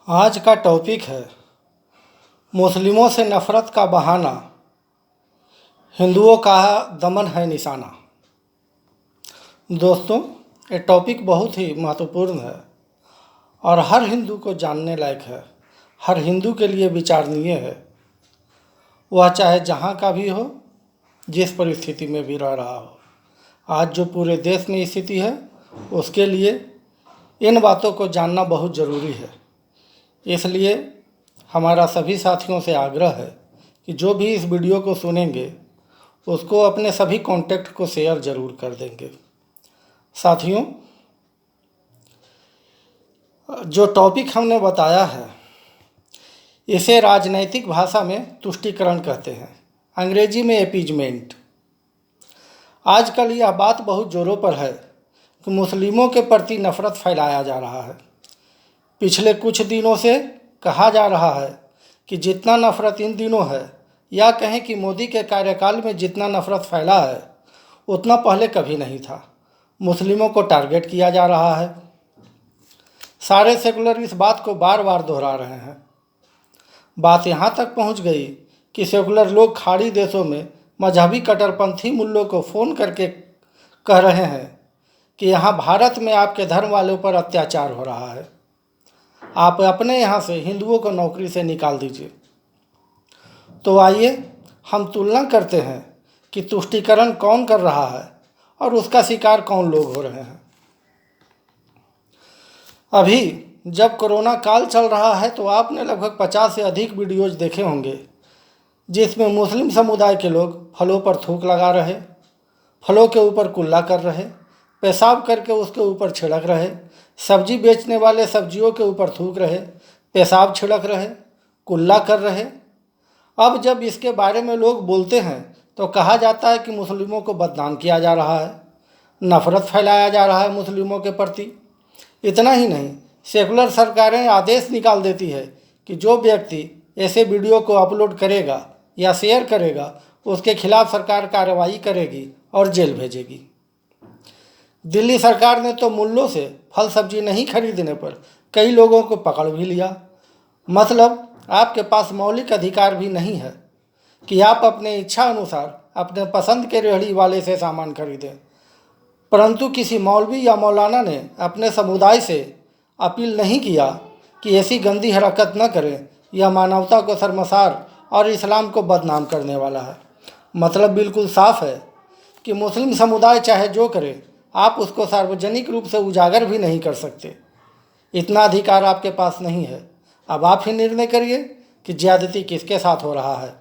आज का टॉपिक है मुस्लिमों से नफ़रत का बहाना, हिंदुओं का दमन है निशाना। दोस्तों, ये टॉपिक बहुत ही महत्वपूर्ण है और हर हिंदू को जानने लायक है, हर हिंदू के लिए विचारणीय है, वह चाहे जहाँ का भी हो, जिस परिस्थिति में भी रह रहा हो। आज जो पूरे देश में स्थिति है, उसके लिए इन बातों को जानना बहुत ज़रूरी है। इसलिए हमारा सभी साथियों से आग्रह है कि जो भी इस वीडियो को सुनेंगे उसको अपने सभी कॉन्टैक्ट को शेयर ज़रूर कर देंगे। साथियों, जो टॉपिक हमने बताया है इसे राजनैतिक भाषा में तुष्टीकरण कहते हैं, अंग्रेजी में एपीजमेंट। आजकल यह बात बहुत ज़ोरों पर है कि मुस्लिमों के प्रति नफ़रत फैलाया जा रहा है। पिछले कुछ दिनों से कहा जा रहा है कि जितना नफ़रत इन दिनों है, या कहें कि मोदी के कार्यकाल में जितना नफ़रत फैला है, उतना पहले कभी नहीं था। मुस्लिमों को टारगेट किया जा रहा है। सारे सेकुलर इस बात को बार बार दोहरा रहे हैं। बात यहाँ तक पहुँच गई कि सेकुलर लोग खाड़ी देशों में मजहबी कट्टरपंथी मुल्लों को फ़ोन करके कह रहे हैं कि यहाँ भारत में आपके धर्म वालों पर अत्याचार हो रहा है, आप अपने यहाँ से हिंदुओं को नौकरी से निकाल दीजिए। तो आइए हम तुलना करते हैं कि तुष्टीकरण कौन कर रहा है और उसका शिकार कौन लोग हो रहे हैं। अभी जब कोरोना काल चल रहा है तो आपने लगभग 50 से अधिक वीडियोज देखे होंगे जिसमें मुस्लिम समुदाय के लोग फलों पर थूक लगा रहे, फलों के ऊपर कुल्ला कर रहे, पेशाब करके उसके ऊपर छिड़क रहे, सब्जी बेचने वाले सब्जियों के ऊपर थूक रहे, पेशाब छिड़क रहे, कुल्ला कर रहे। अब जब इसके बारे में लोग बोलते हैं तो कहा जाता है कि मुस्लिमों को बदनाम किया जा रहा है, नफ़रत फैलाया जा रहा है मुस्लिमों के प्रति। इतना ही नहीं, सेकुलर सरकारें आदेश निकाल देती है कि जो व्यक्ति ऐसे वीडियो को अपलोड करेगा या शेयर करेगा उसके खिलाफ सरकार कार्रवाई करेगी और जेल भेजेगी। दिल्ली सरकार ने तो मुल्लों से फल सब्जी नहीं खरीदने पर कई लोगों को पकड़ भी लिया। मतलब आपके पास मौलिक अधिकार भी नहीं है कि आप अपने इच्छा अनुसार अपने पसंद के रेहड़ी वाले से सामान खरीदें। परंतु किसी मौलवी या मौलाना ने अपने समुदाय से अपील नहीं किया कि ऐसी गंदी हरकत न करें, यह मानवता को शर्मसार और इस्लाम को बदनाम करने वाला है। मतलब बिल्कुल साफ है कि मुस्लिम समुदाय चाहे जो करे, आप उसको सार्वजनिक रूप से उजागर भी नहीं कर सकते। इतना अधिकार आपके पास नहीं है। अब आप ही निर्णय करिए कि ज्यादती किसके साथ हो रहा है,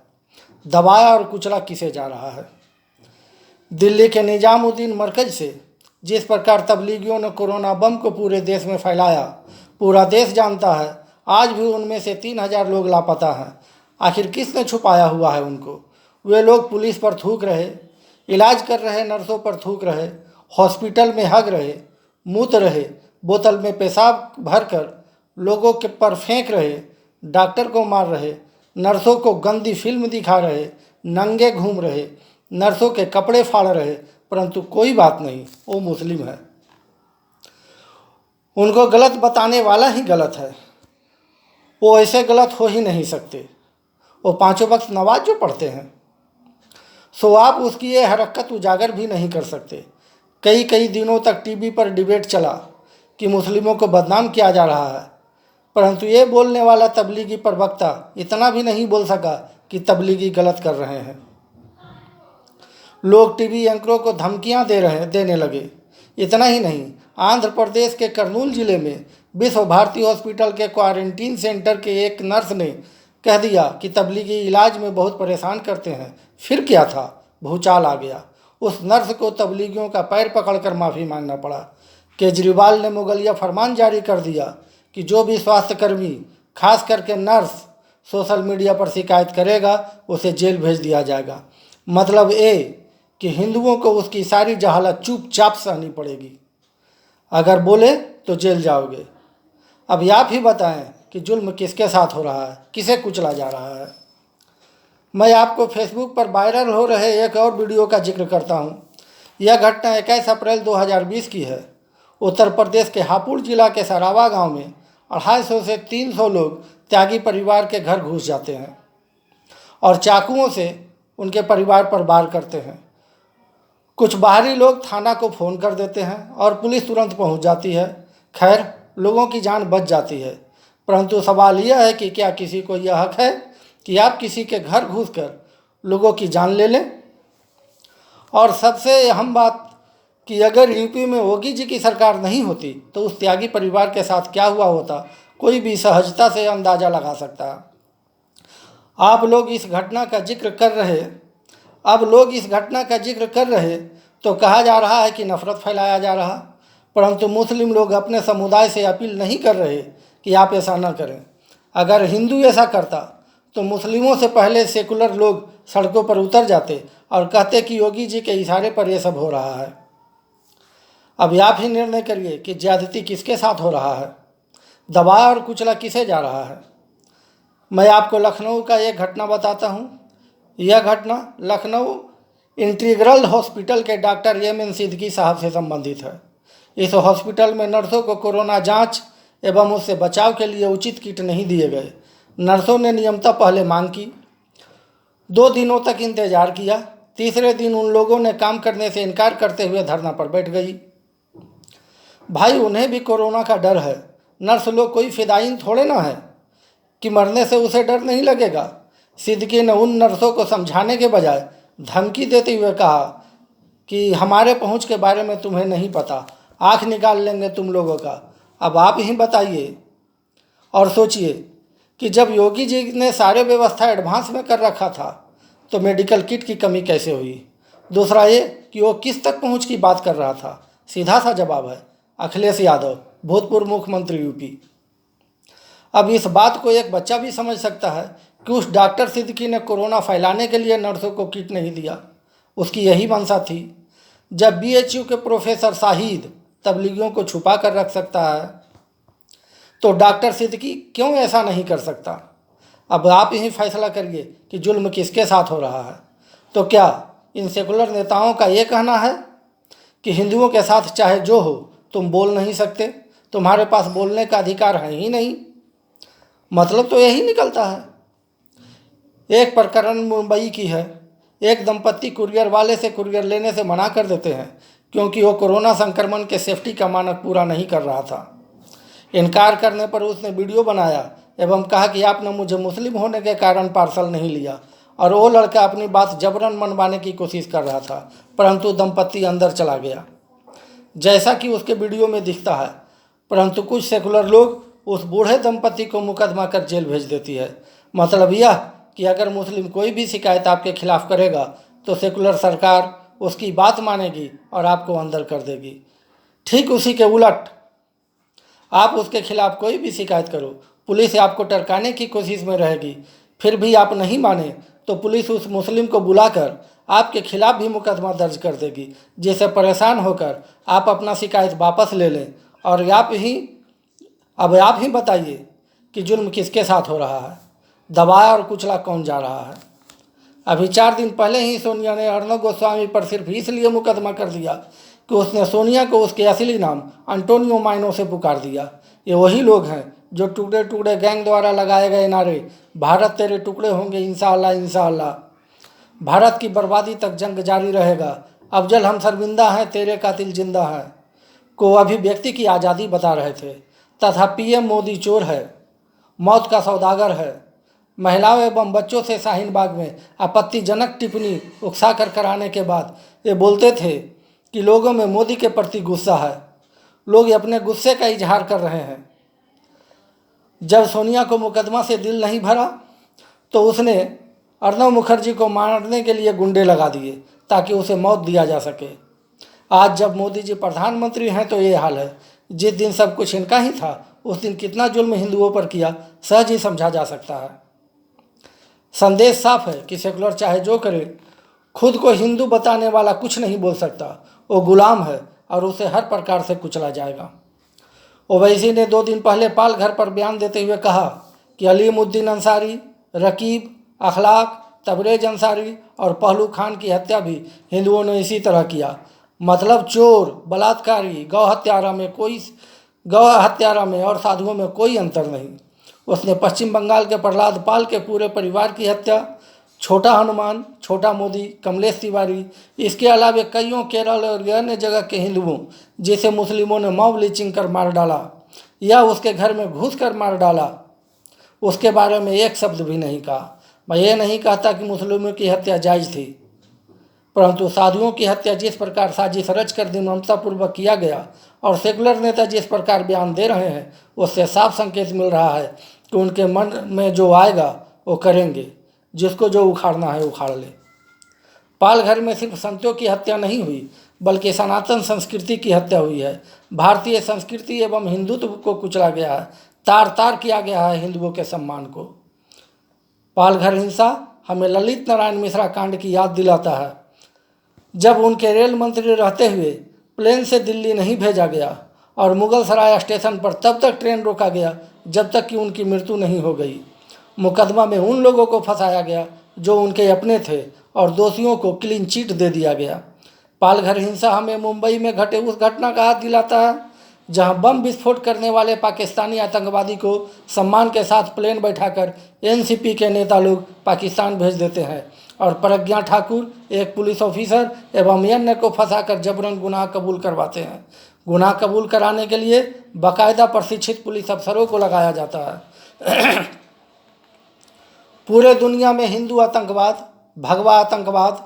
दबाया और कुचला किसे जा रहा है। दिल्ली के निजामुद्दीन मरकज से जिस प्रकार तबलीगियों ने कोरोना बम को पूरे देश में फैलाया, पूरा देश जानता है। आज भी उनमें से 3000 लोग लापता हैं। आखिर किसने छुपाया हुआ है उनको? वे लोग पुलिस पर थूक रहे, इलाज कर रहे नर्सों पर थूक रहे, हॉस्पिटल में हग रहे, मूत रहे, बोतल में पेशाब भरकर लोगों के पर फेंक रहे, डॉक्टर को मार रहे, नर्सों को गंदी फिल्म दिखा रहे, नंगे घूम रहे, नर्सों के कपड़े फाड़ रहे। परंतु कोई बात नहीं, वो मुस्लिम है, उनको गलत बताने वाला ही गलत है। वो ऐसे गलत हो ही नहीं सकते। वो 5 वक्त नमाज जो पढ़ते हैं, सो आप उसकी ये हरकत उजागर भी नहीं कर सकते। कई दिनों तक टीवी पर डिबेट चला कि मुस्लिमों को बदनाम किया जा रहा है, परंतु ये बोलने वाला तबलीगी प्रवक्ता इतना भी नहीं बोल सका कि तबलीगी गलत कर रहे हैं। लोग टीवी एंकरों को धमकियां देने लगे। इतना ही नहीं, आंध्र प्रदेश के कर्नूल जिले में विश्व भारती हॉस्पिटल के क्वारंटीन सेंटर के एक नर्स ने कह दिया कि तबलीगी इलाज में बहुत परेशान करते हैं। फिर क्या था, भूचाल आ गया। उस नर्स को तबलीगियों का पैर पकड़कर माफ़ी मांगना पड़ा। केजरीवाल ने मुगलिया फरमान जारी कर दिया कि जो भी स्वास्थ्यकर्मी, खास करके नर्स, सोशल मीडिया पर शिकायत करेगा उसे जेल भेज दिया जाएगा। मतलब ये कि हिंदुओं को उसकी सारी जहालत चुपचाप सहनी पड़ेगी। अगर बोले तो जेल जाओगे। अब आप ही बताएं कि जुल्म किसके साथ हो रहा है, किसे कुचला जा रहा है। मैं आपको फेसबुक पर वायरल हो रहे एक और वीडियो का जिक्र करता हूं। यह घटना 21 अप्रैल 2020 की है। उत्तर प्रदेश के हापुड़ जिला के सरावा गांव में 250 से 300 लोग त्यागी परिवार के घर घुस जाते हैं और चाकुओं से उनके परिवार पर वार करते हैं। कुछ बाहरी लोग थाना को फ़ोन कर देते हैं और पुलिस तुरंत पहुंच जाती है। खैर, लोगों की जान बच जाती है, परंतु सवाल यह है कि क्या किसी को यह हक है कि आप किसी के घर घुसकर लोगों की जान ले लें? और सबसे अहम बात कि अगर यूपी में योगी जी की सरकार नहीं होती तो उस त्यागी परिवार के साथ क्या हुआ होता, कोई भी सहजता से अंदाज़ा लगा सकता है। आप लोग इस घटना का जिक्र कर रहे तो कहा जा रहा है कि नफरत फैलाया जा रहा, परंतु मुस्लिम लोग अपने समुदाय से अपील नहीं कर रहे कि आप ऐसा न करें। अगर हिंदू ऐसा करता तो मुस्लिमों से पहले सेकुलर लोग सड़कों पर उतर जाते और कहते कि योगी जी के इशारे पर यह सब हो रहा है। अब आप ही निर्णय करिए कि ज्यादती किसके साथ हो रहा है, दबाया और कुचला किसे जा रहा है। मैं आपको लखनऊ का एक घटना बताता हूँ। यह घटना लखनऊ इंटीग्रल हॉस्पिटल के डॉक्टर एम सिद्दीकी साहब से संबंधित है। इस हॉस्पिटल में नर्सों को कोरोना जांच एवं उससे बचाव के लिए उचित किट नहीं दिए गए। नर्सों ने नियमतः पहले मांग की, 2 दिनों तक इंतजार किया। तीसरे दिन उन लोगों ने काम करने से इनकार करते हुए धरना पर बैठ गई। भाई, उन्हें भी कोरोना का डर है। नर्स लोग कोई फिदायीन थोड़े ना है कि मरने से उसे डर नहीं लगेगा। सिद्दीकी ने उन नर्सों को समझाने के बजाय धमकी देते हुए कहा कि हमारे पहुंच के बारे में तुम्हें नहीं पता, आंख निकाल लेंगे तुम लोगों का। अब आप ही बताइए और सोचिए कि जब योगी जी ने सारे व्यवस्था एडवांस में कर रखा था तो मेडिकल किट की कमी कैसे हुई? दूसरा ये कि वो किस तक पहुंच की बात कर रहा था? सीधा सा जवाब है, अखिलेश यादव, भूतपूर्व मुख्यमंत्री यूपी। अब इस बात को एक बच्चा भी समझ सकता है कि उस डॉक्टर सिद्दीकी ने कोरोना फैलाने के लिए नर्सों को किट नहीं दिया। उसकी यही मंशा थी। जब बीएचयू के प्रोफेसर शाहिद तबलीगियों को छुपा कर रख सकता है तो डॉक्टर सिद्दीकी क्यों ऐसा नहीं कर सकता? अब आप ही फैसला करिए कि जुल्म किसके साथ हो रहा है। तो क्या इन सेकुलर नेताओं का ये कहना है कि हिंदुओं के साथ चाहे जो हो तुम बोल नहीं सकते, तुम्हारे पास बोलने का अधिकार है ही नहीं? मतलब तो यही निकलता है। एक प्रकरण मुंबई की है। एक दंपत्ति कुरियर वाले से कुरियर लेने से मना कर देते हैं क्योंकि वो कोरोना संक्रमण के सेफ्टी का मानक पूरा नहीं कर रहा था। इनकार करने पर उसने वीडियो बनाया एवं कहा कि आपने मुझे मुस्लिम होने के कारण पार्सल नहीं लिया, और वो लड़का अपनी बात जबरन मनवाने की कोशिश कर रहा था, परंतु दंपत्ति अंदर चला गया जैसा कि उसके वीडियो में दिखता है। परंतु कुछ सेकुलर लोग उस बूढ़े दंपत्ति को मुकदमा कर जेल भेज देती है। मतलब यह कि अगर मुस्लिम कोई भी शिकायत आपके खिलाफ करेगा तो सेकुलर सरकार उसकी बात मानेगी और आपको अंदर कर देगी। ठीक उसी के उलट आप उसके खिलाफ कोई भी शिकायत करो, पुलिस आपको टरकाने की कोशिश में रहेगी। फिर भी आप नहीं माने तो पुलिस उस मुस्लिम को बुलाकर आपके खिलाफ भी मुकदमा दर्ज कर देगी, जिससे परेशान होकर आप अपना शिकायत वापस ले लें। और अब आप ही बताइए कि जुल्म किसके साथ हो रहा है, दबाया और कुचला कौन जा रहा है? अभी 4 दिन पहले ही सोनिया ने अर्णव गोस्वामी पर सिर्फ इसलिए मुकदमा कर दिया कि उसने सोनिया को उसके असली नाम अंटोनियो माइनो से पुकार दिया। ये वही लोग हैं जो टुकड़े टुकड़े गैंग द्वारा लगाए गए नारे भारत तेरे टुकड़े होंगे इंशाअल्लाह इंशाअल्लाह, भारत की बर्बादी तक जंग जारी रहेगा, अफजल हम शर्मिंदा हैं तेरे कातिल जिंदा हैं को अभिव्यक्ति की आज़ादी बता रहे थे। तथा पीएम मोदी चोर है, मौत का सौदागर है। महिलाओं एवं बच्चों से शाहीन बाग में आपत्तिजनक टिप्पणी उकसा कर कराने के बाद ये बोलते थे कि लोगों में मोदी के प्रति गुस्सा है। लोग अपने गुस्से का इजहार कर रहे हैं। जब सोनिया को मुकदमा से दिल नहीं भरा तो उसने अर्णव मुखर्जी को मारने के लिए गुंडे लगा दिए ताकि उसे मौत दिया जा सके। आज जब मोदी जी प्रधानमंत्री हैं तो ये हाल है। जिस दिन सब कुछ इनका ही था उस दिन कितना जुल्म हिंदुओं पर किया सहज ही समझा जा सकता है। संदेश साफ है कि सेकुलर चाहे जो करे, खुद को हिंदू बताने वाला कुछ नहीं बोल सकता। वो गुलाम है और उसे हर प्रकार से कुचला जाएगा। ओवैसी ने 2 दिन पहले पाल घर पर बयान देते हुए कहा कि अलीमुद्दीन अंसारी, रकीब, अखलाक, तबरेज अंसारी और पहलू खान की हत्या भी हिंदुओं ने इसी तरह किया। मतलब चोर, बलात्कारी, गौ हत्यारा में कोई गौ हत्यारा में और साधुओं में कोई अंतर नहीं। उसने पश्चिम बंगाल के प्रहलाद पाल के पूरे परिवार की हत्या, छोटा हनुमान, छोटा मोदी, कमलेश तिवारी, इसके अलावा कईयों केरल और अन्य जगह के हिंदुओं जिसे मुस्लिमों ने मॉब लिंचिंग कर मार डाला या उसके घर में घुस कर मार डाला, उसके बारे में एक शब्द भी नहीं कहा। मैं ये नहीं कहता कि मुस्लिमों की हत्या जायज़ थी, परंतु साधुओं की हत्या जिस प्रकार साजिश रच कर निर्ममतापूर्वक किया गया और सेकुलर नेता जिस प्रकार बयान दे रहे हैं, उससे साफ संकेत मिल रहा है कि उनके मन में जो आएगा वो करेंगे, जिसको जो उखाड़ना है उखाड़ ले। पालघर में सिर्फ संतों की हत्या नहीं हुई, बल्कि सनातन संस्कृति की हत्या हुई है। भारतीय संस्कृति एवं हिंदुत्व को कुचला गया है, तार तार किया गया है हिंदुओं के सम्मान को। पालघर हिंसा हमें ललित नारायण मिश्रा कांड की याद दिलाता है, जब उनके रेल मंत्री रहते हुए प्लेन से दिल्ली नहीं भेजा गया और मुगल सराय स्टेशन पर तब तक ट्रेन रोका गया जब तक कि उनकी मृत्यु नहीं हो गई। मुकदमा में उन लोगों को फंसाया गया जो उनके अपने थे और दोषियों को क्लीन चिट दे दिया गया। पालघर हिंसा हमें मुंबई में घटे उस घटना का याद दिलाता है जहां बम विस्फोट करने वाले पाकिस्तानी आतंकवादी को सम्मान के साथ प्लेन बैठाकर एनसीपी के नेता लोग पाकिस्तान भेज देते हैं और प्रज्ञा ठाकुर, एक पुलिस ऑफिसर एवं अन्य को फंसाकर जबरन गुनाह कबूल करवाते हैं। गुनाह कबूल कराने के लिए बाकायदा प्रशिक्षित पुलिस अफसरों को लगाया जाता है। पूरे दुनिया में हिंदू आतंकवाद, भगवा आतंकवाद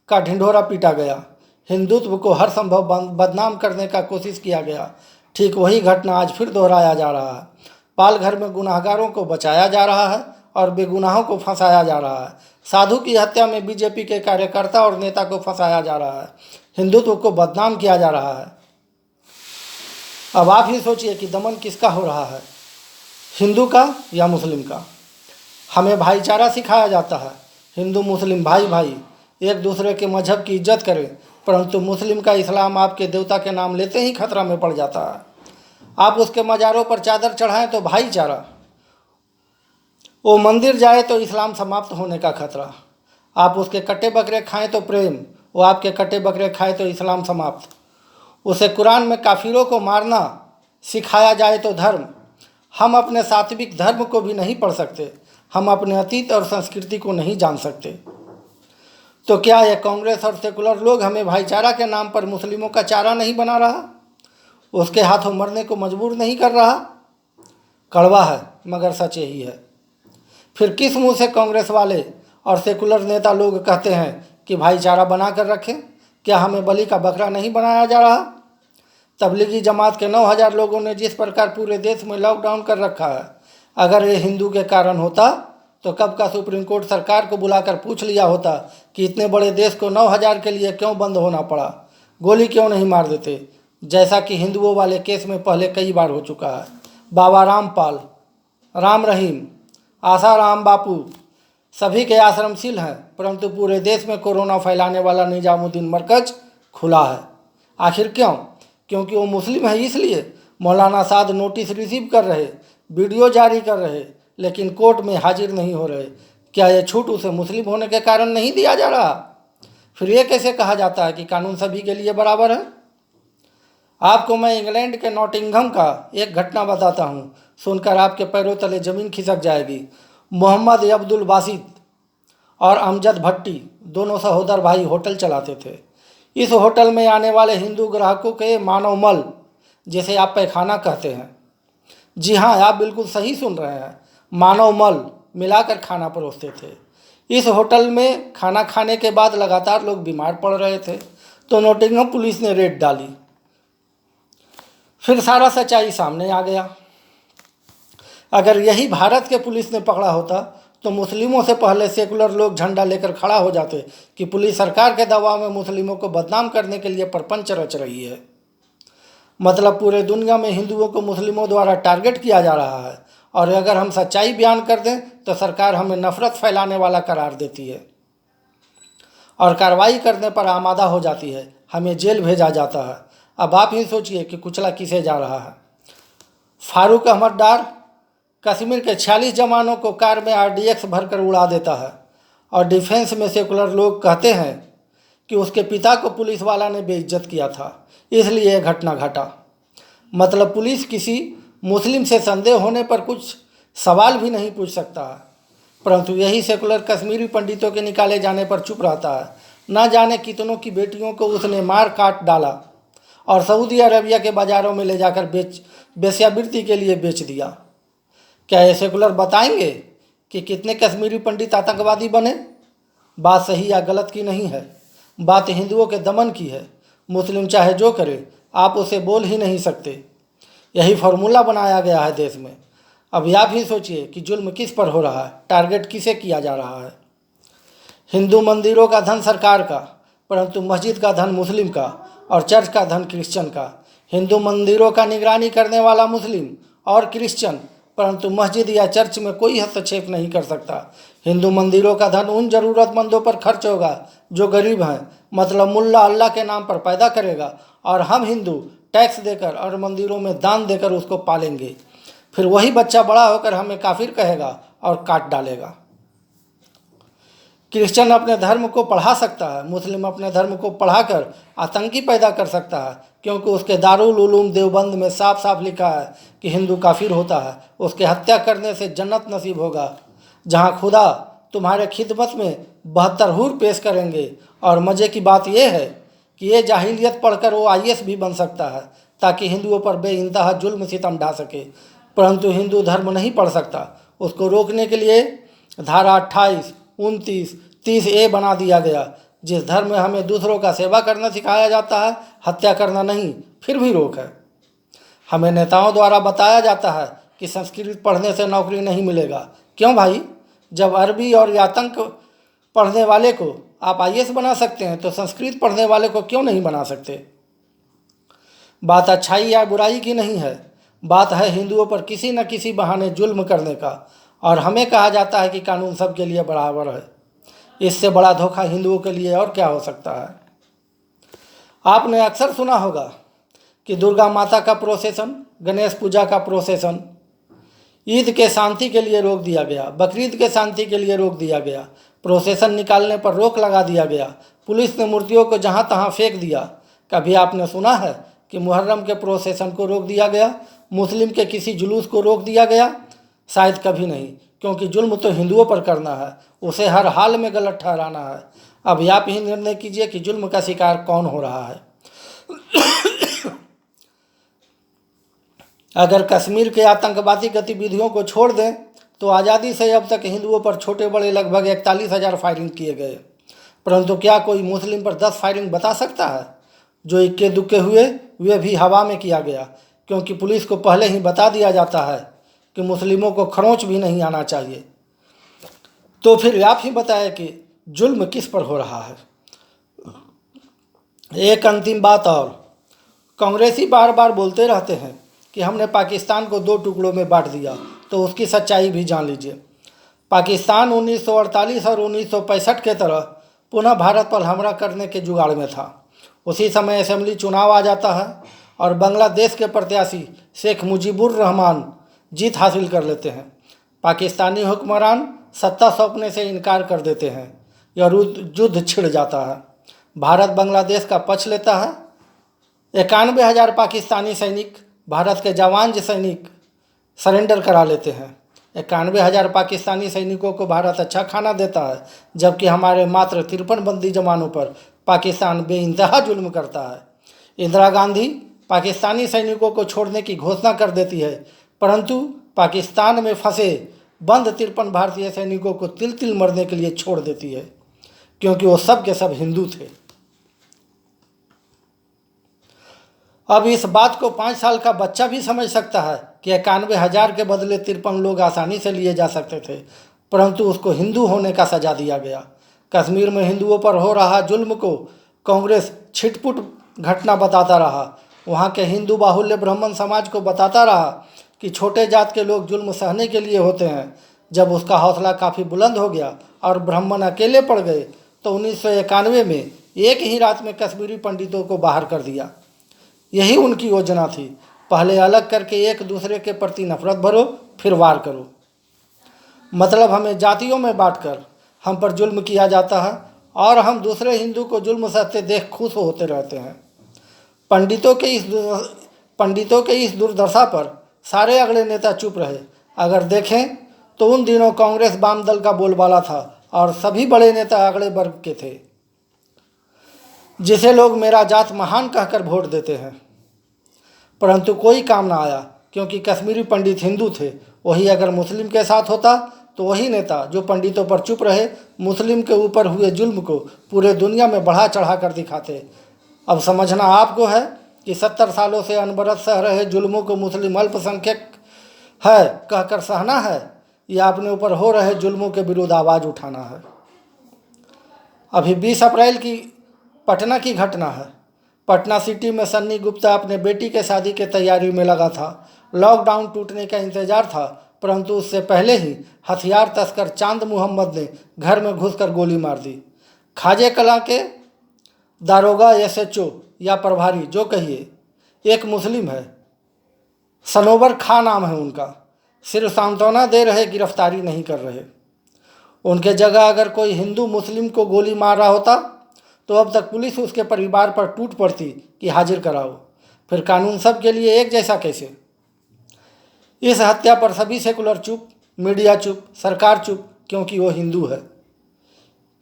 का ढिंढोरा पीटा गया, हिंदुत्व को हर संभव बदनाम करने का कोशिश किया गया। ठीक वही घटना आज फिर दोहराया जा रहा है। पालघर में गुनाहगारों को बचाया जा रहा है और बेगुनाहों को फंसाया जा रहा है। साधु की हत्या में बीजेपी के कार्यकर्ता और नेता को फंसाया जा रहा है, हिंदुत्व को बदनाम किया जा रहा है। अब आप ही सोचिए कि दमन किसका हो रहा है, हिंदू का या मुस्लिम का। हमें भाईचारा सिखाया जाता है, हिंदू मुस्लिम भाई भाई एक दूसरे के मजहब की इज्जत करें, परंतु मुस्लिम का इस्लाम आपके देवता के नाम लेते ही खतरा में पड़ जाता है। आप उसके मज़ारों पर चादर चढ़ाएं तो भाईचारा, वो मंदिर जाए तो इस्लाम समाप्त होने का खतरा। आप उसके कट्टे बकरे खाएं तो प्रेम, वो आपके कट्टे बकरे खाए तो इस्लाम समाप्त। उसे कुरान में काफिरों को मारना सिखाया जाए तो धर्म। हम अपने सात्विक धर्म को भी नहीं पढ़ सकते, हम अपने अतीत और संस्कृति को नहीं जान सकते। तो क्या यह कांग्रेस और सेकुलर लोग हमें भाईचारा के नाम पर मुस्लिमों का चारा नहीं बना रहा, उसके हाथों मरने को मजबूर नहीं कर रहा? कड़वा है मगर सच यही है। फिर किस मुंह से कांग्रेस वाले और सेकुलर नेता लोग कहते हैं कि भाईचारा बना कर रखें? क्या हमें बलि का बकरा नहीं बनाया जा रहा? तबलीगी जमात के 9,000 लोगों ने जिस प्रकार पूरे देश में लॉकडाउन कर रखा है, अगर ये हिंदू के कारण होता तो कब का सुप्रीम कोर्ट सरकार को बुलाकर पूछ लिया होता कि इतने बड़े देश को 9,000 के लिए क्यों बंद होना पड़ा, गोली क्यों नहीं मार देते, जैसा कि हिंदुओं वाले केस में पहले कई बार हो चुका है। बाबा रामपाल, राम रहीम, आसाराम बापू सभी के आश्रमशील हैं, परंतु पूरे देश में कोरोना फैलाने वाला निजामुद्दीन मरकज खुला है। आखिर क्यों? क्योंकि वो मुस्लिम है इसलिए। मौलाना साद नोटिस रिसीव कर रहे, वीडियो जारी कर रहे, लेकिन कोर्ट में हाजिर नहीं हो रहे। क्या यह छूट उसे मुस्लिम होने के कारण नहीं दिया जा रहा? फिर ये कैसे कहा जाता है कि कानून सभी के लिए बराबर है? आपको मैं इंग्लैंड के नॉटिंघम का एक घटना बताता हूँ, सुनकर आपके पैरों तले ज़मीन खिसक जाएगी। मोहम्मद अब्दुल बासित और अमजद भट्टी दोनों सहोदर भाई होटल चलाते थे। इस होटल में आने वाले हिंदू ग्राहकों के मानव मल, जिसे आप पैखाना कहते हैं, जी हाँ आप बिल्कुल सही सुन रहे हैं, मानव मल मिलाकर खाना परोसते थे। इस होटल में खाना खाने के बाद लगातार लोग बीमार पड़ रहे थे, तो नॉटिंघम पुलिस ने रेड डाली। फिर सारा सच्चाई सामने आ गया। अगर यही भारत के पुलिस ने पकड़ा होता तो मुस्लिमों से पहले सेकुलर लोग झंडा लेकर खड़ा हो जाते कि पुलिस सरकार के दबाव में मुस्लिमों को बदनाम करने के लिए प्रपंच रच रही है। मतलब पूरे दुनिया में हिंदुओं को मुस्लिमों द्वारा टारगेट किया जा रहा है, और अगर हम सच्चाई बयान कर दें तो सरकार हमें नफरत फैलाने वाला करार देती है और कार्रवाई करने पर आमादा हो जाती है, हमें जेल भेजा जाता है। अब आप ही सोचिए कि कुचला किसे जा रहा है। फारूक अहमद डार कश्मीर के 46 जवानों को कार में RDX भरकर उड़ा देता है, और डिफेंस में सेकुलर लोग कहते हैं कि उसके पिता को पुलिस वाला ने बेइज्जत किया था, इसलिए यह घटना घटा। मतलब पुलिस किसी मुस्लिम से संदेह होने पर कुछ सवाल भी नहीं पूछ सकता है, परंतु यही सेकुलर कश्मीरी पंडितों के निकाले जाने पर चुप रहता है। न जाने कितनों की बेटियों को उसने मार काट डाला और सऊदी अरबिया के बाज़ारों में ले जाकर वेश्यावृत्ति के लिए बेच दिया। क्या ये सेकुलर बताएंगे कि कितने कश्मीरी पंडित आतंकवादी बने? बात सही या गलत की नहीं है, बात हिंदुओं के दमन की है। मुस्लिम चाहे जो करे, आप उसे बोल ही नहीं सकते। यही फार्मूला बनाया गया है देश में। अब आप ही सोचिए कि जुल्म किस पर हो रहा है, टारगेट किसे किया जा रहा है। हिंदू मंदिरों का धन सरकार का, परंतु मस्जिद का धन मुस्लिम का और चर्च का धन क्रिश्चियन का। हिंदू मंदिरों का निगरानी करने वाला मुस्लिम और क्रिश्चियन, परंतु मस्जिद या चर्च में कोई हस्तक्षेप नहीं कर सकता। हिंदू मंदिरों का धन उन ज़रूरतमंदों पर खर्च होगा जो गरीब हैं, मतलब मुल्ला अल्लाह के नाम पर पैदा करेगा, और हम हिंदू टैक्स देकर और मंदिरों में दान देकर उसको पालेंगे। फिर वही बच्चा बड़ा होकर हमें काफिर कहेगा और काट डालेगा। क्रिश्चियन अपने धर्म को पढ़ा सकता है, मुस्लिम अपने धर्म को पढ़ाकर आतंकी पैदा कर सकता है, क्योंकि उसके दारुल उलूम देवबंद में साफ साफ लिखा है कि हिंदू काफिर होता है, उसके हत्या करने से जन्नत नसीब होगा, जहां खुदा तुम्हारे खिदमत में 72 हूर पेश करेंगे। और मज़े की बात यह है कि ये जाहिलियत पढ़कर वो IAS भी बन सकता है, ताकि हिंदुओं पर बेइंतहा जुल्म सितम ढा सके, परंतु हिंदू धर्म नहीं पढ़ सकता। उसको रोकने के लिए धारा 28, 29, 30A बना दिया गया। जिस धर्म में हमें दूसरों का सेवा करना सिखाया जाता है, हत्या करना नहीं, फिर भी रोक है। हमें नेताओं द्वारा बताया जाता है कि संस्कृत पढ़ने से नौकरी नहीं मिलेगा। क्यों भाई? जब अरबी और आतंक पढ़ने वाले को आप IAS बना सकते हैं, तो संस्कृत पढ़ने वाले को क्यों नहीं बना सकते? बात अच्छाई या बुराई की नहीं है, बात है हिंदुओं पर किसी न किसी बहाने जुल्म करने का। और हमें कहा जाता है कि कानून सबके लिए बराबर है। इससे बड़ा धोखा हिंदुओं के लिए और क्या हो सकता है? आपने अक्सर सुना होगा कि दुर्गा माता का प्रोसेसन, गणेश पूजा का प्रोसेसन ईद के शांति के लिए रोक दिया गया, बकरीद के शांति के लिए रोक दिया गया, प्रोसेसन निकालने पर रोक लगा दिया गया, पुलिस ने मूर्तियों को जहां तहां फेंक दिया। कभी आपने सुना है कि मुहर्रम के प्रोसेसन को रोक दिया गया, मुस्लिम के किसी जुलूस को रोक दिया गया? शायद कभी नहीं, क्योंकि जुल्म तो हिंदुओं पर करना है, उसे हर हाल में गलत ठहराना है। अब आप ही निर्णय कीजिए कि जुल्म का शिकार कौन हो रहा है। अगर कश्मीर के आतंकवादी गतिविधियों को छोड़ दें तो आज़ादी से अब तक हिंदुओं पर छोटे बड़े लगभग 41,000 फायरिंग किए गए, परंतु क्या कोई मुस्लिम पर 10 फायरिंग बता सकता है? जो इक्के दुक्के हुए वे भी हवा में किया गया, क्योंकि पुलिस को पहले ही बता दिया जाता है कि मुस्लिमों को खरोंच भी नहीं आना चाहिए। तो फिर आप ही बताएं कि जुल्म किस पर हो रहा है। एक अंतिम बात और, कांग्रेसी बार बार बोलते रहते हैं कि हमने पाकिस्तान को 2 टुकड़ों में बांट दिया, तो उसकी सच्चाई भी जान लीजिए। पाकिस्तान 1948 और 1965 के तरह पुनः भारत पर हमला करने के जुगाड़ में था। उसी समय असेंबली चुनाव आ जाता है और बांग्लादेश के प्रत्याशी शेख मुजीबुर रहमान जीत हासिल कर लेते हैं। पाकिस्तानी हुक्मरान सत्ता सौंपने से इनकार कर देते हैं। यह युद्ध छिड़ जाता है। भारत बांग्लादेश का पक्ष लेता है। 91,000 पाकिस्तानी सैनिक, भारत के जवान सैनिक सरेंडर करा लेते हैं। 91,000 पाकिस्तानी सैनिकों को भारत अच्छा खाना देता है, जबकि हमारे मात्र 53 बंदी जवानों पर पाकिस्तान बेइंतहा जुल्म करता है। इंदिरा गांधी पाकिस्तानी सैनिकों को छोड़ने की घोषणा कर देती है, परंतु पाकिस्तान में फंसे बंद 53 भारतीय सैनिकों को तिल तिल मरने के लिए छोड़ देती है, क्योंकि वो सब के सब हिंदू थे। अब इस बात को 5 साल का बच्चा भी समझ सकता है कि 91,000 के बदले 53 लोग आसानी से लिए जा सकते थे, परंतु उसको हिंदू होने का सजा दिया गया। कश्मीर में हिंदुओं पर हो रहा जुल्म को कांग्रेस छिटपुट घटना बताता रहा। वहाँ के हिंदू बाहुल्य ब्राह्मण समाज को बताता रहा कि छोटे जात के लोग जुल्म सहने के लिए होते हैं। जब उसका हौसला काफ़ी बुलंद हो गया और ब्राह्मण अकेले पड़ गए, तो 1991 में एक ही रात में कश्मीरी पंडितों को बाहर कर दिया। यही उनकी योजना थी, पहले अलग करके एक दूसरे के प्रति नफरत भरो, फिर वार करो। मतलब हमें जातियों में बांटकर हम पर जुल्म किया जाता है और हम दूसरे हिंदू को जुल्म सहते देख खुश होते रहते हैं। पंडितों के पंडितों के इस दुर्दशा पर सारे अगले नेता चुप रहे। अगर देखें तो उन दिनों कांग्रेस वाम दल का बोलबाला था और सभी बड़े नेता अगले वर्ग के थे, जिसे लोग मेरा जात महान कहकर वोट देते हैं। परंतु कोई काम ना आया, क्योंकि कश्मीरी पंडित हिंदू थे। वही अगर मुस्लिम के साथ होता तो वही नेता जो पंडितों पर चुप रहे, मुस्लिम के ऊपर हुए जुल्म को पूरे दुनिया में बढ़ा चढ़ा कर दिखाते। अब समझना आपको है कि 70 सालों से अनवरत सह रहे जुल्मों को मुस्लिम अल्पसंख्यक है कहकर सहना है, या अपने ऊपर हो रहे जुल्मों के विरुद्ध आवाज़ उठाना है। अभी 20 अप्रैल की पटना की घटना है। पटना सिटी में सन्नी गुप्ता अपने बेटी के शादी के तैयारी में लगा था। लॉकडाउन टूटने का इंतजार था, परंतु उससे पहले ही हथियार तस्कर चांद मोहम्मद ने घर में घुसकर गोली मार दी। खाजे कला के दारोगा SHO या प्रभारी जो कहिए, एक मुस्लिम है, सनोवर खां नाम है उनका। सिर्फ सांत्वना दे रहे, गिरफ्तारी नहीं कर रहे। उनके जगह अगर कोई हिंदू मुस्लिम को गोली मार रहा होता तो अब तक पुलिस उसके परिवार पर टूट पड़ती कि हाजिर कराओ। फिर कानून सब के लिए एक जैसा कैसे? इस हत्या पर सभी सेकुलर चुप, मीडिया चुप, सरकार चुप, क्योंकि वो हिंदू है।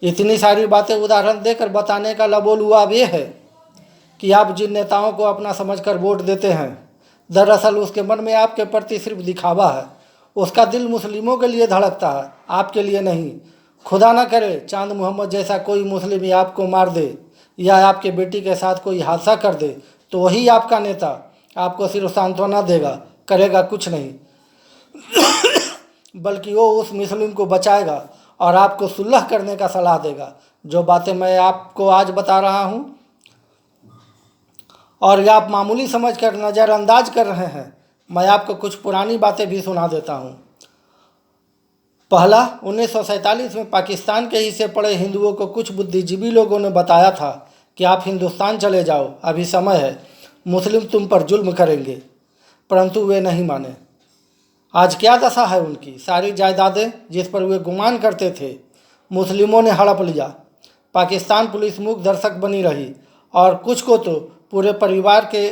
इतनी सारी बातें उदाहरण देकर बताने का लबोलुआब ये है कि आप जिन नेताओं को अपना समझकर वोट देते हैं, दरअसल उसके मन में आपके प्रति सिर्फ दिखावा है। उसका दिल मुस्लिमों के लिए धड़कता है, आपके लिए नहीं। खुदा न करे चांद मोहम्मद जैसा कोई मुस्लिम आपको मार दे या आपके बेटी के साथ कोई हादसा कर दे, तो वही आपका नेता आपको सिर्फ सांत्वना देगा, करेगा कुछ नहीं, बल्कि वो उस मुस्लिम को बचाएगा और आपको सुलह करने का सलाह देगा। जो बातें मैं आपको आज बता रहा हूँ और ये आप मामूली समझकर नज़रअंदाज कर रहे हैं, मैं आपको कुछ पुरानी बातें भी सुना देता हूँ। पहला, 1947 में पाकिस्तान के हिस्से पड़े हिंदुओं को कुछ बुद्धिजीवी लोगों ने बताया था कि आप हिंदुस्तान चले जाओ, अभी समय है, मुस्लिम तुम पर जुल्म करेंगे, परंतु वे नहीं माने। आज क्या दशा है उनकी? सारी जायदादें जिस पर वे गुमान करते थे, मुस्लिमों ने हड़प लिया। पाकिस्तान पुलिस मूक दर्शक बनी रही और कुछ को तो पूरे परिवार के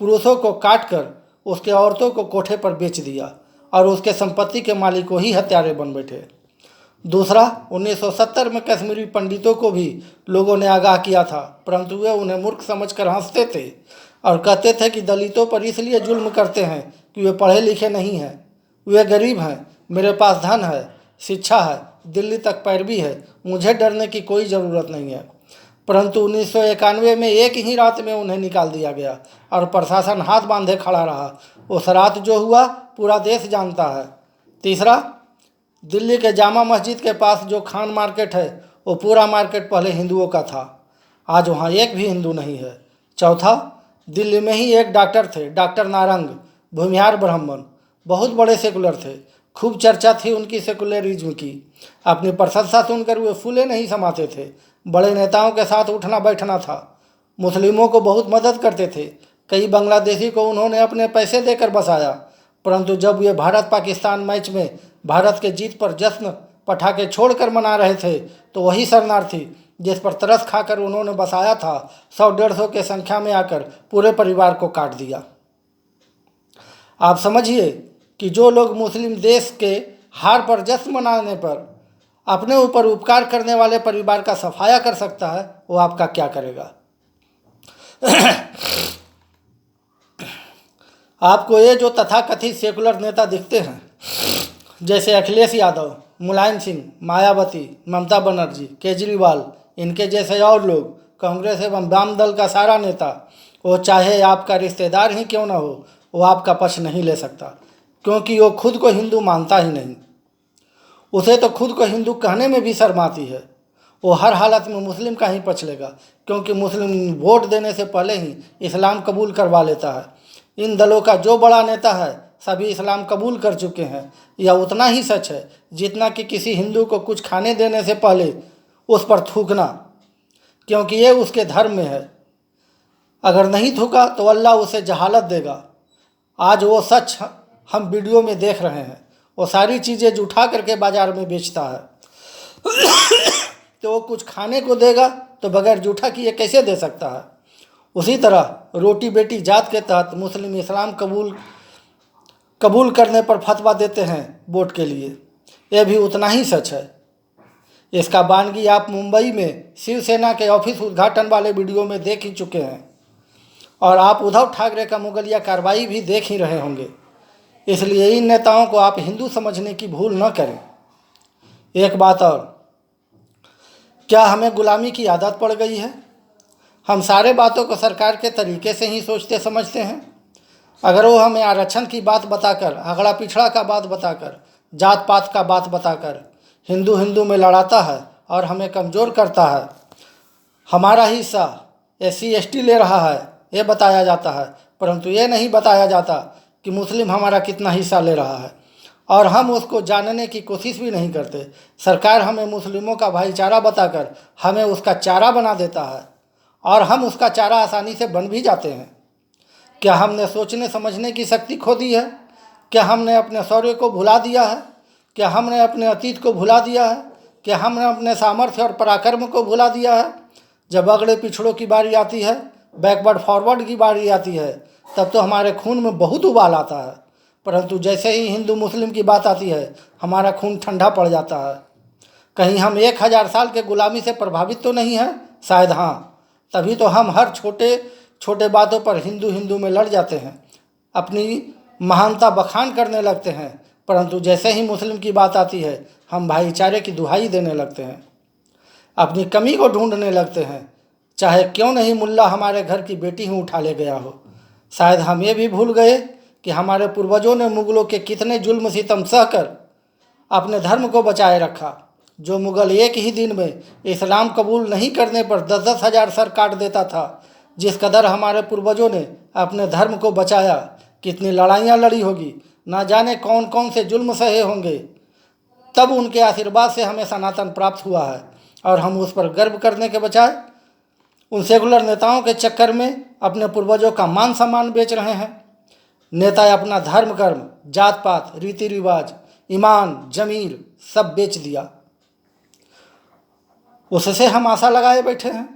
पुरुषों को काट कर उसके औरतों को कोठे पर बेच दिया और उसके संपत्ति के मालिक को ही हत्यारे बन बैठे। दूसरा, 1970 में कश्मीरी पंडितों को भी लोगों ने आगाह किया था, परंतु वे उन्हें मूर्ख समझकर हंसते थे और कहते थे कि दलितों पर इसलिए जुल्म करते हैं कि वे पढ़े लिखे नहीं हैं, वे गरीब हैं, मेरे पास धन है, शिक्षा है, दिल्ली तक पैरवी है, मुझे डरने की कोई ज़रूरत नहीं है। परंतु 1991 में एक ही रात में उन्हें निकाल दिया गया और प्रशासन हाथ बांधे खड़ा रहा। उस रात जो हुआ पूरा देश जानता है। तीसरा, दिल्ली के जामा मस्जिद के पास जो खान मार्केट है, वो पूरा मार्केट पहले हिंदुओं का था, आज वहाँ एक भी हिंदू नहीं है। चौथा, दिल्ली में ही एक डॉक्टर थे, डॉक्टर नारंग, भूमिहार ब्राह्मण, बहुत बड़े सेकुलर थे, खूब चर्चा थी उनकी सेकुलरिज्म की। अपनी प्रशंसा सुनकर वे फूले नहीं समाते थे। बड़े नेताओं के साथ उठना बैठना था, मुस्लिमों को बहुत मदद करते थे। कई बांग्लादेशी को उन्होंने अपने पैसे देकर बसाया, परंतु जब वे भारत पाकिस्तान मैच में भारत के जीत पर जश्न पटाखे छोड़कर मना रहे थे, तो वही शरणार्थी जिस पर तरस खाकर उन्होंने बसाया था, 100-150 के संख्या में आकर पूरे परिवार को काट दिया। आप समझिए कि जो लोग मुस्लिम देश के हार पर जश्न मनाने पर अपने ऊपर उपकार करने वाले परिवार का सफाया कर सकता है, वो आपका क्या करेगा? आपको ये जो तथाकथित सेकुलर नेता दिखते हैं, जैसे अखिलेश यादव, मुलायम सिंह, मायावती, ममता बनर्जी, केजरीवाल, इनके जैसे और लोग, कांग्रेस एवं वाम दल का सारा नेता, वो चाहे आपका रिश्तेदार ही क्यों ना हो, वो आपका पक्ष नहीं ले सकता, क्योंकि वो खुद को हिंदू मानता ही नहीं। उसे तो खुद को हिंदू कहने में भी शर्म आती है। वो हर हालत में मुस्लिम का ही पक्ष लेगा, क्योंकि मुस्लिम वोट देने से पहले ही इस्लाम कबूल करवा लेता है। इन दलों का जो बड़ा नेता है, सभी इस्लाम कबूल कर चुके हैं। यह उतना ही सच है जितना कि किसी हिंदू को कुछ खाने देने से पहले उस पर थूकना, क्योंकि ये उसके धर्म में है। अगर नहीं थूका तो अल्लाह उसे जहालत देगा। आज वो सच हम वीडियो में देख रहे हैं। वो सारी चीज़ें जुठा करके बाज़ार में बेचता है, तो वो कुछ खाने को देगा तो बगैर जूठा किए कैसे दे सकता है? उसी तरह रोटी बेटी जात के तहत मुस्लिम इस्लाम कबूल करने पर फतवा देते हैं वोट के लिए। यह भी उतना ही सच है। इसका बानगी आप मुंबई में शिवसेना के ऑफिस उद्घाटन वाले वीडियो में देख ही चुके हैं और आप उद्धव ठाकरे का मुगलिया कार्रवाई भी देख ही रहे होंगे। इसलिए इन नेताओं को आप हिंदू समझने की भूल न करें। एक बात और, क्या हमें गुलामी की आदत पड़ गई है? हम सारे बातों को सरकार के तरीके से ही सोचते समझते हैं। अगर वो हमें आरक्षण की बात बताकर, अगड़ा पिछड़ा का बात बताकर, जात पात का बात बताकर हिंदू हिंदू में लड़ाता है और हमें कमज़ोर करता है, हमारा हिस्सा SC ST ले रहा है ये बताया जाता है, परंतु ये नहीं बताया जाता कि मुस्लिम हमारा कितना हिस्सा ले रहा है और हम उसको जानने की कोशिश भी नहीं करते। सरकार हमें मुस्लिमों का भाईचारा बताकर हमें उसका चारा बना देता है और हम उसका चारा आसानी से बन भी जाते हैं। क्या हमने सोचने समझने की शक्ति खो दी है? क्या हमने अपने शौर्य को भुला दिया है? क्या हमने अपने अतीत को भुला दिया है? क्या हमने अपने सामर्थ्य और पराक्रम को भुला दिया है? जब अगड़े पिछड़ों की बारी आती है, बैकवर्ड फॉरवर्ड की बारी आती है, तब तो हमारे खून में बहुत उबाल आता है, परंतु जैसे ही हिंदू मुस्लिम की बात आती है हमारा खून ठंडा पड़ जाता है। कहीं हम 1000 साल के गुलामी से प्रभावित तो नहीं हैं? शायद हाँ, तभी तो हम हर छोटे छोटे बातों पर हिंदू हिंदू में लड़ जाते हैं, अपनी महानता बखान करने लगते हैं, परंतु जैसे ही मुस्लिम की बात आती है हम भाईचारे की दुहाई देने लगते हैं, अपनी कमी को ढूंढने लगते हैं, चाहे क्यों नहीं मुल्ला हमारे घर की बेटी ही उठा ले गया हो। शायद हम ये भी भूल गए कि हमारे पूर्वजों ने मुगलों के कितने जुल्म सितम सहकर अपने धर्म को बचाए रखा। जो मुगल एक ही दिन में इस्लाम कबूल नहीं करने पर 10-10 हज़ार सर काट देता था, जिस कदर हमारे पूर्वजों ने अपने धर्म को बचाया, कितनी लड़ाइयाँ लड़ी होगी, ना जाने कौन कौन से जुल्म सहे होंगे, तब उनके आशीर्वाद से हमें सनातन प्राप्त हुआ है और हम उस पर गर्व करने के बजाय उन सेकुलर नेताओं के चक्कर में अपने पूर्वजों का मान सम्मान बेच रहे हैं। नेता अपना धर्म कर्म, जात पात, रीति रिवाज, ईमान, जमीर सब बेच दिया, उससे हम आशा लगाए बैठे हैं।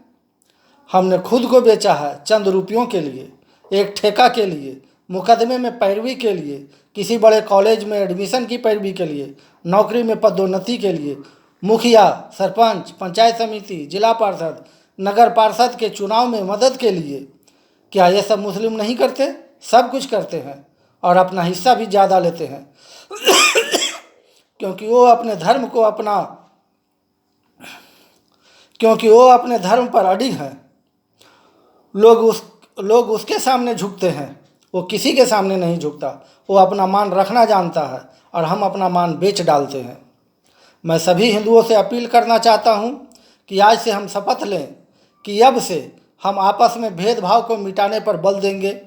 हमने खुद को बेचा है चंद रुपयों के लिए, एक ठेका के लिए, मुकदमे में पैरवी के लिए, किसी बड़े कॉलेज में एडमिशन की पैरवी के लिए, नौकरी में पदोन्नति के लिए, मुखिया, सरपंच, पंचायत समिति, जिला पार्षद, नगर पार्षद के चुनाव में मदद के लिए। क्या ये सब मुस्लिम नहीं करते? सब कुछ करते हैं और अपना हिस्सा भी ज़्यादा लेते हैं क्योंकि वो अपने धर्म पर अडिग हैं। लोग उसके सामने झुकते हैं, वो किसी के सामने नहीं झुकता। वो अपना मान रखना जानता है और हम अपना मान बेच डालते हैं। मैं सभी हिंदुओं से अपील करना चाहता हूँ कि आज से हम शपथ लें कि अब से हम आपस में भेदभाव को मिटाने पर बल देंगे,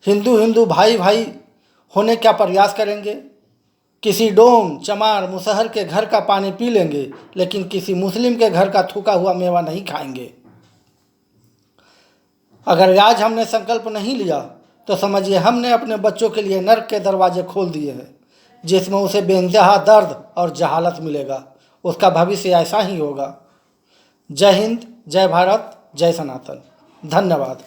हिंदू हिंदू भाई भाई होने का प्रयास करेंगे। किसी डोम, चमार, मुसहर के घर का पानी पी लेंगे, लेकिन किसी मुस्लिम के घर का थूका हुआ मेवा नहीं खाएंगे। अगर आज हमने संकल्प नहीं लिया तो समझिए हमने अपने बच्चों के लिए नर्क के दरवाजे खोल दिए हैं, जिसमें उसे बेइंतहा दर्द और जहालत मिलेगा। उसका भविष्य ऐसा ही होगा। जय हिंद, जय भारत, जय सनातन। धन्यवाद।